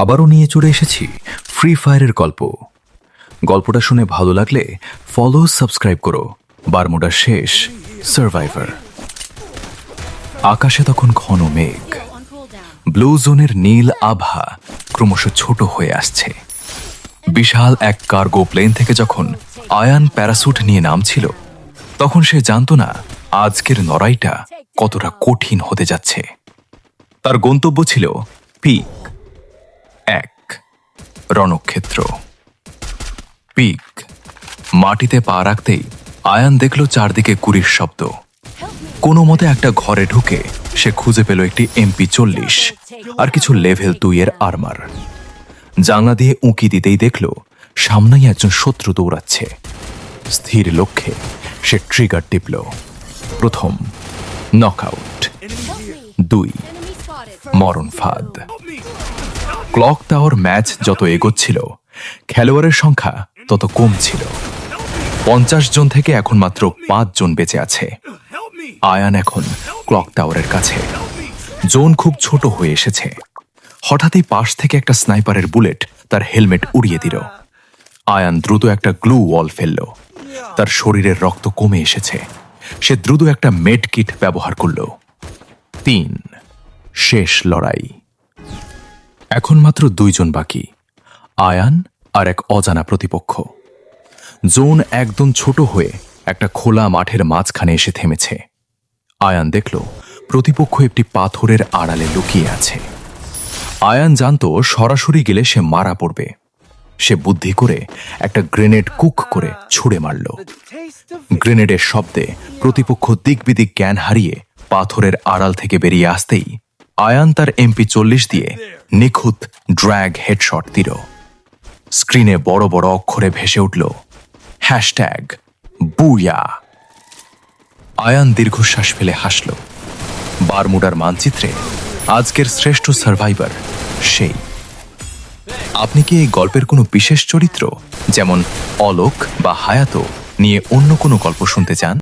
আবারও নিয়ে চলে এসেছি ফ্রি ফায়ারের গল্প। গল্পটা শুনে ভালো লাগলে ফলো সাবস্ক্রাইব করো। বারমুডা শেষ সার্ভাইভার। আকাশে তখন ঘন মেঘ, ব্লু জোনের নীল আভা ক্রমশ ছোট হয়ে আসছে। বিশাল এক কার্গো প্লেন থেকে যখন আয়ান প্যারাসুট নিয়ে নামছিল, তখন সে জানত না আজকের লড়াইটা কতটা কঠিন হতে যাচ্ছে। তার গন্তব্য ছিল পিক 1, রণক্ষেত্র। পিক মাটিতে পা রাখতেই আয়ান দেখল চারদিকে গুলির শব্দ। কোনো মতে একটা ঘরে ঢুকে সে খুঁজে পেল একটি MP40 আর কিছু লেভেল 2 এর আর্মার। জানলা দিয়ে উঁকি দিতেই দেখল সামনেই একজন শত্রু দৌড়াচ্ছে। স্থির লক্ষ্যে সে ট্রিগার টিপল। প্রথম নকআউট, 2 মরণ ফাঁদ। ক্লক টাওয়ার ম্যাচ যত এগোচ্ছিল, খেলোয়াড়ের সংখ্যা তত কম ছিল। 50 জন থেকে এখন মাত্র 5 জন বেঁচে আছে। আয়ান এখন ক্লক টাওয়ারের কাছে। জোন খুব ছোট হয়ে এসেছে। হঠাৎই পাশ থেকে একটা স্নাইপারের বুলেট তার হেলমেট উড়িয়ে দিল। আয়ান দ্রুত একটা গ্লু ওয়াল ফেলল। তার শরীরের রক্ত কমে এসেছে। সে দ্রুত একটা মেড কিট ব্যবহার করল। 3, শেষ লড়াই। এখন মাত্র 2 জন বাকি, আয়ান আর এক অজানা প্রতিপক্ষ। জোন একদম ছোট হয়ে একটা খোলা মাঠের মাঝখানে এসে থেমেছে। আয়ান দেখল প্রতিপক্ষ একটি পাথরের আড়ালে লুকিয়ে আছে। আয়ান জানত সরাসরি গেলে সে মারা পড়বে। সে বুদ্ধি করে একটা গ্রেনেড কুক করে ছুঁড়ে মারল। গ্রেনেডের শব্দে প্রতিপক্ষ দিকবিদিক জ্ঞান হারিয়ে পাথরের আড়াল থেকে বেরিয়ে আসতেই আয়ান তার MP40 দিয়ে নিখুঁত ড্র্যাগ হেডশট দিল। স্ক্রিনে বড় বড় অক্ষরে ভেসে উঠল #বুয়া। আয়ান দীর্ঘশ্বাস ফেলে হাসল। বারমুডার মানচিত্রে আজকের শ্রেষ্ঠ সার্ভাইভার সেই। আপনি কি এই গল্পের কোনো বিশেষ চরিত্র, যেমন অলোক বা হায়াতো, নিয়ে অন্য কোনো গল্প শুনতে চান?